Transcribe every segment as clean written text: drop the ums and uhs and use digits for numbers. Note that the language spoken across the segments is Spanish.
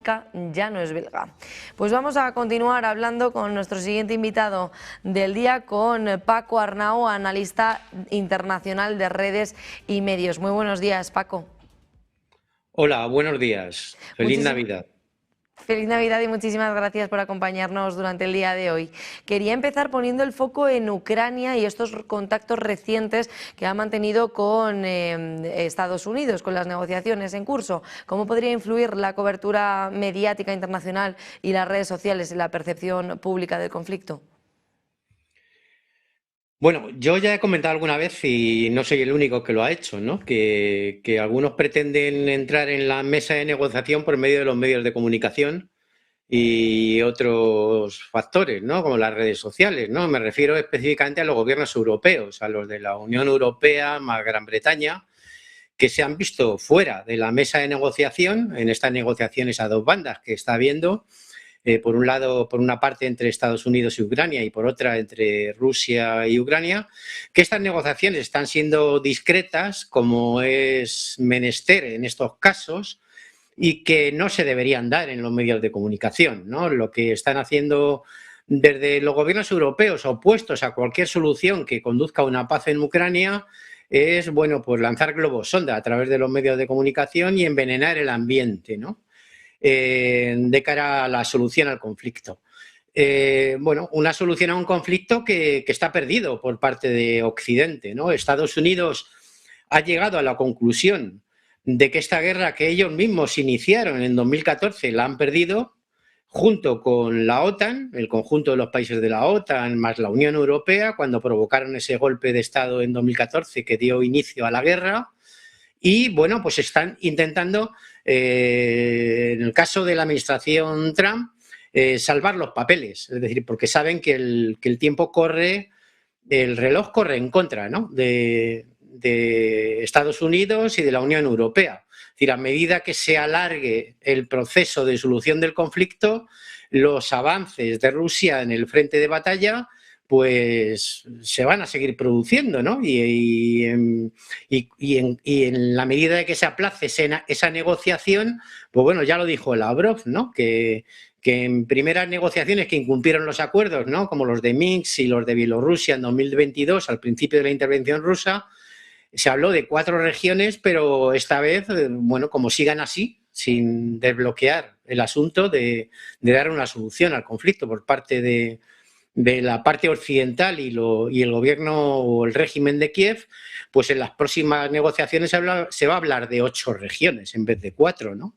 vasca ya no es belga. Pues vamos a continuar hablando con nuestro siguiente invitado del día, con Paco Arnau, analista internacional de redes y medios. Muy buenos días, Paco. Hola, buenos días. Feliz Navidad. Feliz Navidad y muchísimas gracias por acompañarnos durante el día de hoy. Quería empezar poniendo el foco en Ucrania y estos contactos recientes que ha mantenido con Estados Unidos, con las negociaciones en curso. ¿Cómo podría influir la cobertura mediática internacional y las redes sociales en la percepción pública del conflicto? Bueno, yo ya he comentado alguna vez, y no soy el único que lo ha hecho, ¿no? Que algunos pretenden entrar en la mesa de negociación por medio de los medios de comunicación y otros factores, ¿no? Como las redes sociales, ¿no? Me refiero específicamente a los gobiernos europeos, a los de la Unión Europea más Gran Bretaña, que se han visto fuera de la mesa de negociación en estas negociaciones a dos bandas que está habiendo. Por un lado, por una parte entre Estados Unidos y Ucrania y por otra entre Rusia y Ucrania, que estas negociaciones están siendo discretas, como es menester en estos casos, y que no se deberían dar en los medios de comunicación, ¿no? Lo que están haciendo desde los gobiernos europeos opuestos a cualquier solución que conduzca a una paz en Ucrania es, bueno, pues lanzar globos sonda a través de los medios de comunicación y envenenar el ambiente, ¿no? De cara a la solución al conflicto. Bueno, una solución a un conflicto que está perdido por parte de Occidente, ¿no? Estados Unidos ha llegado a la conclusión de que esta guerra que ellos mismos iniciaron en 2014 la han perdido, junto con la OTAN, el conjunto de los países de la OTAN, más la Unión Europea, cuando provocaron ese golpe de Estado en 2014 que dio inicio a la guerra. Y bueno, pues están intentando, en el caso de la administración Trump, salvar los papeles, es decir, porque saben que el tiempo corre, el reloj corre en contra, ¿no? de Estados Unidos y de la Unión Europea. Es decir, a medida que se alargue el proceso de solución del conflicto, los avances de Rusia en el frente de batalla pues se van a seguir produciendo, ¿no? Y en la medida de que se aplace esa negociación, pues bueno, ya lo dijo Lavrov, ¿no? Que en primeras negociaciones que incumplieron los acuerdos, ¿no? Como los de Minsk y los de Bielorrusia en 2022, al principio de la intervención rusa, se habló de 4 regiones, pero esta vez, bueno, como sigan así, sin desbloquear el asunto de dar una solución al conflicto por parte de la parte occidental y el gobierno o el régimen de Kiev, pues en las próximas negociaciones se va a hablar de 8 regiones en vez de 4, ¿no?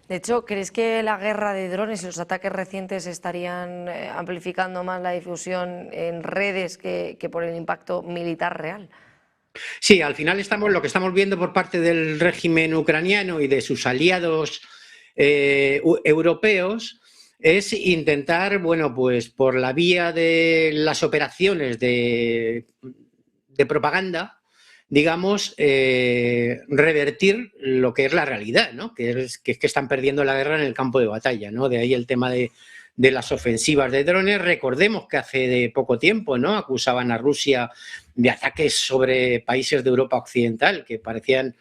De hecho, ¿crees que la guerra de drones y los ataques recientes estarían amplificando más la difusión en redes que por el impacto militar real? Sí, al final lo que estamos viendo por parte del régimen ucraniano y de sus aliados europeos es intentar, bueno, pues por la vía de las operaciones de propaganda, digamos, revertir lo que es la realidad, ¿no? Que es que están perdiendo la guerra en el campo de batalla, ¿no? De ahí el tema de las ofensivas de drones. Recordemos que hace de poco tiempo, ¿no? Acusaban a Rusia de ataques sobre países de Europa Occidental que parece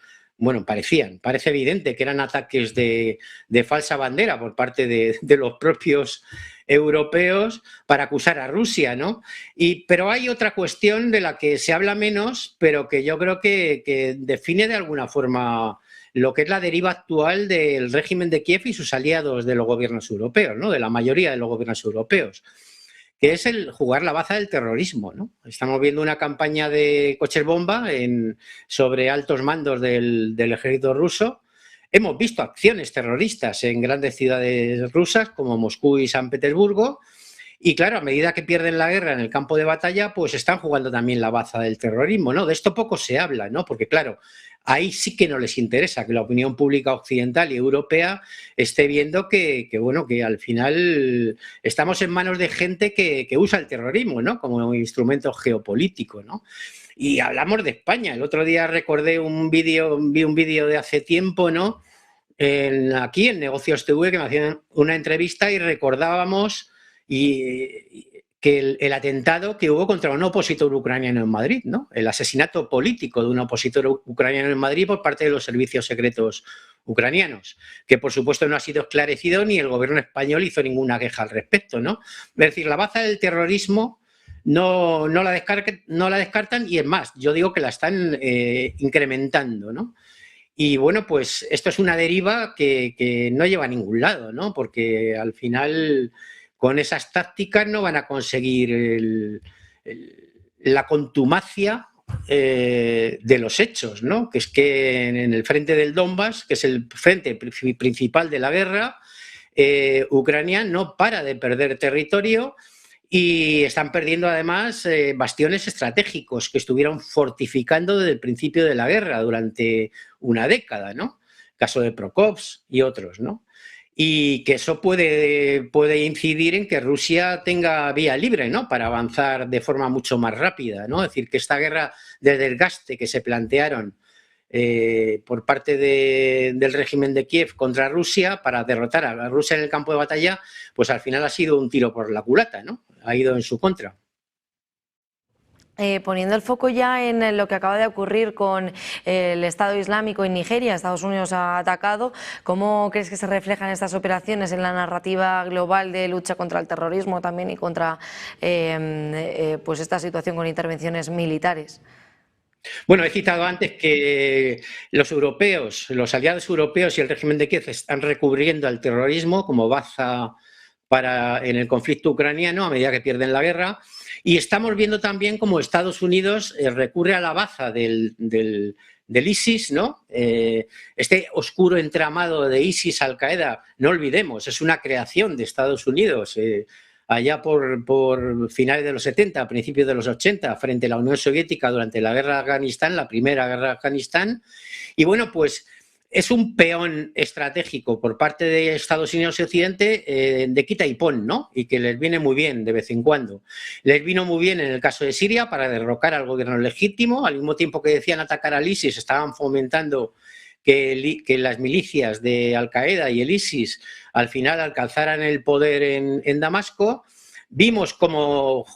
evidente que eran ataques de falsa bandera por parte de los propios europeos para acusar a Rusia, ¿no? Pero hay otra cuestión de la que se habla menos, pero que yo creo que define de alguna forma lo que es la deriva actual del régimen de Kiev y sus aliados de los gobiernos europeos, ¿no? De la mayoría de los gobiernos europeos, que es el jugar la baza del terrorismo, ¿no? Estamos viendo una campaña de coches bomba sobre altos mandos del ejército ruso. Hemos visto acciones terroristas en grandes ciudades rusas como Moscú y San Petersburgo. Y claro, a medida que pierden la guerra en el campo de batalla, pues están jugando también la baza del terrorismo, ¿no? De esto poco se habla, ¿no? Porque claro, ahí sí que no les interesa que la opinión pública occidental y europea esté viendo que al final estamos en manos de gente que usa el terrorismo, ¿no? Como instrumento geopolítico, ¿no? Y hablamos de España. El otro día vi un vídeo de hace tiempo, ¿no? Aquí en Negocios TV, que me hacían una entrevista y recordábamos el atentado que hubo contra un opositor ucraniano en Madrid, ¿no? El asesinato político de un opositor ucraniano en Madrid por parte de los servicios secretos ucranianos, que por supuesto no ha sido esclarecido ni el gobierno español hizo ninguna queja al respecto, ¿no? Es decir, la baza del terrorismo no la descartan y es más, yo digo que la están incrementando, ¿no? Y bueno, pues esto es una deriva que no lleva a ningún lado, ¿no? Porque al final con esas tácticas no van a conseguir la contumacia de los hechos, ¿no? Que es que en el frente del Donbass, que es el frente principal de la guerra, Ucrania no para de perder territorio y están perdiendo además bastiones estratégicos que estuvieron fortificando desde el principio de la guerra durante una década, ¿no? El caso de Prokopsk y otros, ¿no? Y que eso puede incidir en que Rusia tenga vía libre, ¿no? Para avanzar de forma mucho más rápida, ¿no? Es decir, que esta guerra de desgaste que se plantearon por parte del régimen de Kiev contra Rusia para derrotar a Rusia en el campo de batalla, pues al final ha sido un tiro por la culata, ¿no? Ha ido en su contra. Poniendo el foco ya en lo que acaba de ocurrir con el Estado Islámico en Nigeria, Estados Unidos ha atacado, ¿cómo crees que se reflejan estas operaciones en la narrativa global de lucha contra el terrorismo también y contra pues esta situación con intervenciones militares? Bueno, he citado antes que los europeos, los aliados europeos y el régimen de Kiev están recubriendo al terrorismo como baza en el conflicto ucraniano a medida que pierden la guerra. Y estamos viendo también cómo Estados Unidos recurre a la baza del ISIS, ¿no? Este oscuro entramado de ISIS, Al-Qaeda, no olvidemos, es una creación de Estados Unidos. Allá por finales de los 70, principios de los 80, frente a la Unión Soviética durante la guerra de Afganistán, la primera guerra de Afganistán. Y bueno, pues es un peón estratégico por parte de Estados Unidos y Occidente de quita y pon, ¿no? Y que les viene muy bien de vez en cuando. Les vino muy bien en el caso de Siria para derrocar al gobierno legítimo, al mismo tiempo que decían atacar al ISIS, estaban fomentando que las milicias de Al-Qaeda y el ISIS al final alcanzaran el poder en Damasco. Vimos cómo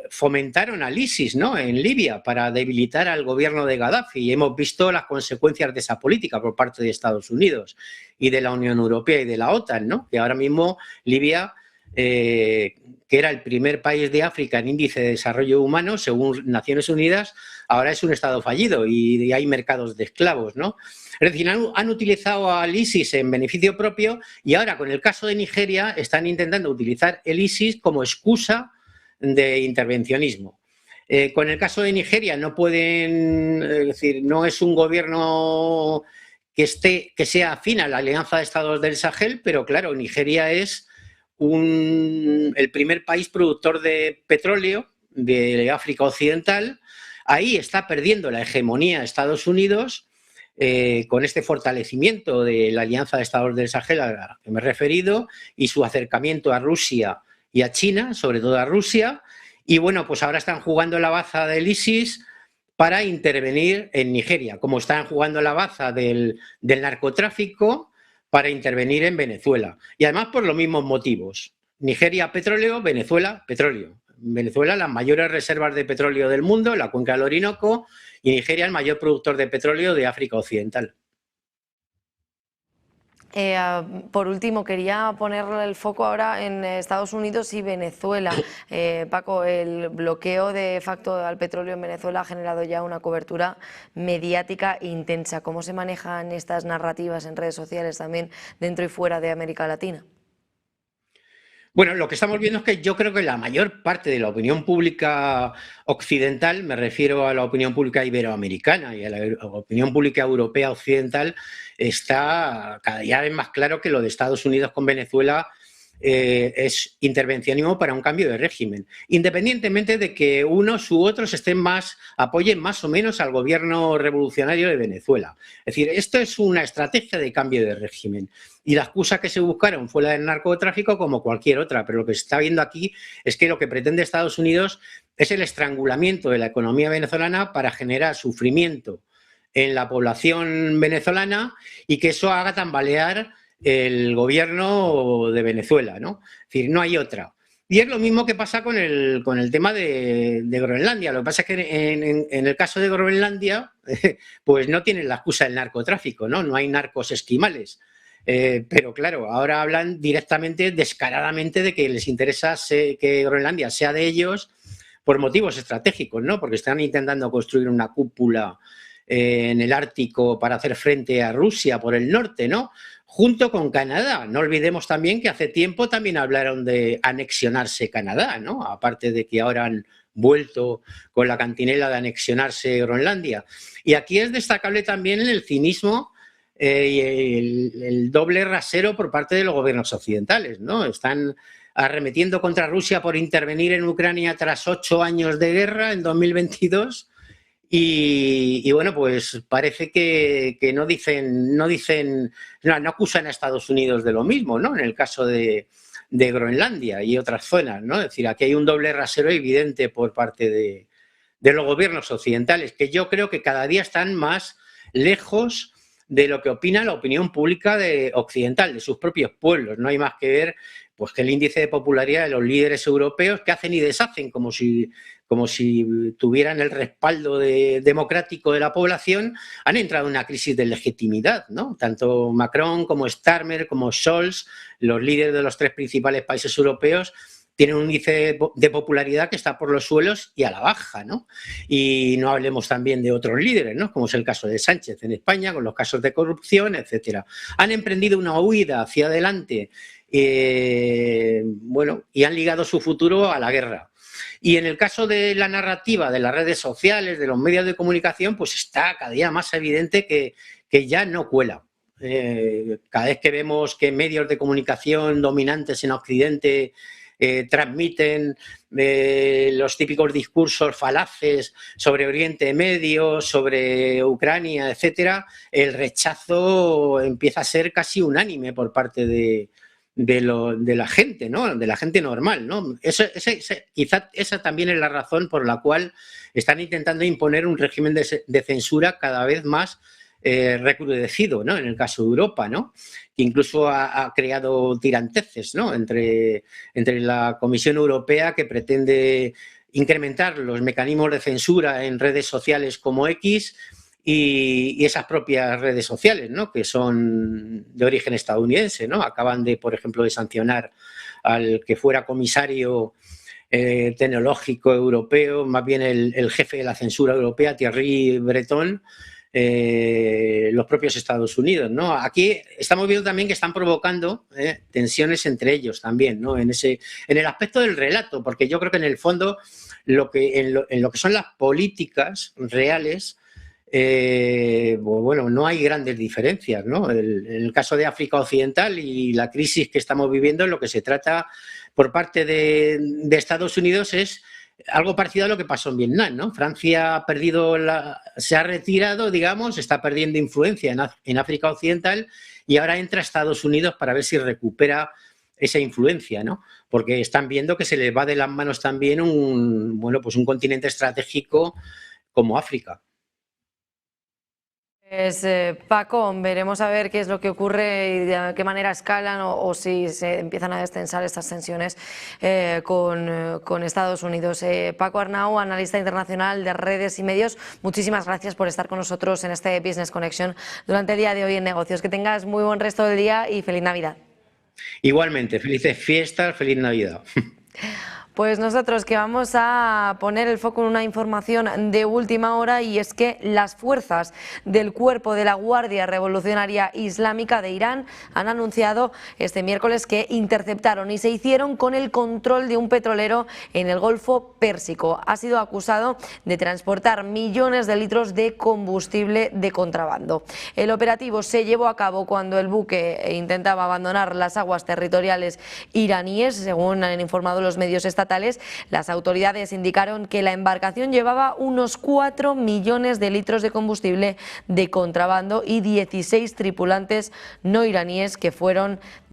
fomentaron al ISIS, ¿no? En Libia para debilitar al gobierno de Gaddafi y hemos visto las consecuencias de esa política por parte de Estados Unidos y de la Unión Europea y de la OTAN, ¿no? Que ahora mismo Libia, que era el primer país de África en índice de desarrollo humano, según Naciones Unidas, ahora es un estado fallido y hay mercados de esclavos, ¿no? Es decir, han utilizado al ISIS en beneficio propio y ahora con el caso de Nigeria están intentando utilizar el ISIS como excusa de intervencionismo. Con el caso de Nigeria no pueden, es decir, no es un gobierno que sea afín a la Alianza de Estados del Sahel, pero claro, Nigeria es el primer país productor de petróleo de África Occidental. Ahí está perdiendo la hegemonía de Estados Unidos con este fortalecimiento de la Alianza de Estados del Sahel a la que me he referido y su acercamiento a Rusia y a China, sobre todo a Rusia. Y bueno, pues ahora están jugando la baza del ISIS para intervenir en Nigeria, como están jugando la baza del narcotráfico para intervenir en Venezuela. Y además por los mismos motivos. Nigeria, petróleo; Venezuela, petróleo. Venezuela, las mayores reservas de petróleo del mundo, la cuenca del Orinoco, y Nigeria, el mayor productor de petróleo de África Occidental. Por último, quería poner el foco ahora en Estados Unidos y Venezuela. Paco, el bloqueo de facto al petróleo en Venezuela ha generado ya una cobertura mediática intensa. ¿Cómo se manejan estas narrativas en redes sociales también dentro y fuera de América Latina? Bueno, lo que estamos viendo es que yo creo que la mayor parte de la opinión pública occidental, me refiero a la opinión pública iberoamericana y a la opinión pública europea occidental, está cada día más claro que lo de Estados Unidos con Venezuela es intervencionismo para un cambio de régimen, independientemente de que unos u otros apoyen más o menos al gobierno revolucionario de Venezuela. Es decir, esto es una estrategia de cambio de régimen y la excusa que se buscaron fue la del narcotráfico como cualquier otra, pero lo que se está viendo aquí es que lo que pretende Estados Unidos es el estrangulamiento de la economía venezolana para generar sufrimiento en la población venezolana y que eso haga tambalear el gobierno de Venezuela, ¿no? Es decir, no hay otra. Y es lo mismo que pasa con el tema de Groenlandia. Lo que pasa es que en el caso de Groenlandia, pues no tienen la excusa del narcotráfico, ¿no? No hay narcos esquimales. Pero claro, ahora hablan directamente, descaradamente, de que les interesa que Groenlandia sea de ellos por motivos estratégicos, ¿no? Porque están intentando construir una cúpula en el Ártico para hacer frente a Rusia por el norte, ¿no? Junto con Canadá. No olvidemos también que hace tiempo también hablaron de anexionarse Canadá, ¿no? Aparte de que ahora han vuelto con la cantinela de anexionarse Groenlandia. Y aquí es destacable también el cinismo y el doble rasero por parte de los gobiernos occidentales, ¿no? Están arremetiendo contra Rusia por intervenir en Ucrania tras 8 años de guerra en 2022. Y bueno, pues parece que no acusan a Estados Unidos de lo mismo, ¿no? En el caso de Groenlandia y otras zonas, ¿no? Es decir, aquí hay un doble rasero evidente por parte de los gobiernos occidentales, que yo creo que cada día están más lejos de lo que opina la opinión pública occidental, de sus propios pueblos. No hay más que ver pues que el índice de popularidad de los líderes europeos, que hacen y deshacen como si tuvieran el respaldo democrático de la población, han entrado en una crisis de legitimidad, ¿no? Tanto Macron como Starmer, como Scholz, los líderes de los 3 principales países europeos, tienen un índice de popularidad que está por los suelos y a la baja, ¿no? Y no hablemos también de otros líderes, ¿no? Como es el caso de Sánchez en España, con los casos de corrupción, etcétera. Han emprendido una huida hacia adelante, bueno, y han ligado su futuro a la guerra. Y en el caso de la narrativa de las redes sociales, de los medios de comunicación, pues está cada día más evidente que ya no cuela. Cada vez que vemos que medios de comunicación dominantes en Occidente transmiten los típicos discursos falaces sobre Oriente Medio, sobre Ucrania, etcétera, el rechazo empieza a ser casi unánime por parte de la gente, ¿no? De la gente normal, ¿no? Quizá esa también es la razón por la cual están intentando imponer un régimen de censura cada vez más recrudecido, ¿no? En el caso de Europa, ¿no? Que incluso ha creado tiranteces, ¿no? Entre la Comisión Europea, que pretende incrementar los mecanismos de censura en redes sociales como X, y esas propias redes sociales, ¿no? Que son de origen estadounidense, ¿no? Acaban por ejemplo, de sancionar al que fuera comisario tecnológico europeo, más bien el jefe de la censura europea, Thierry Breton, los propios Estados Unidos, ¿no? Aquí estamos viendo también que están provocando tensiones entre ellos también, ¿no? En el aspecto del relato, porque yo creo que en el fondo en lo que son las políticas reales, bueno, no hay grandes diferencias, ¿no? En el caso de África Occidental y la crisis que estamos viviendo, lo que se trata por parte de Estados Unidos es algo parecido a lo que pasó en Vietnam, ¿no? Francia se ha retirado, digamos, está perdiendo influencia en África Occidental, y ahora entra Estados Unidos para ver si recupera esa influencia, ¿no? Porque están viendo que se les va de las manos también un continente estratégico como África. Pues, Paco, veremos a ver qué es lo que ocurre y de qué manera escalan o si se empiezan a destensar estas tensiones con Estados Unidos. Paco Arnau, analista internacional de redes y medios, muchísimas gracias por estar con nosotros en este Business Connection durante el día de hoy en Negocios. Que tengas muy buen resto del día y feliz Navidad. Igualmente, felices fiestas, feliz Navidad. Pues nosotros que vamos a poner el foco en una información de última hora, y es que las fuerzas del Cuerpo de la Guardia Revolucionaria Islámica de Irán han anunciado este miércoles que interceptaron y se hicieron con el control de un petrolero en el Golfo Pérsico. Ha sido acusado de transportar millones de litros de combustible de contrabando. El operativo se llevó a cabo cuando el buque intentaba abandonar las aguas territoriales iraníes, según han informado los medios estatales. Las autoridades indicaron que la embarcación llevaba unos 4 millones de litros de combustible de contrabando y 16 tripulantes no iraníes que fueron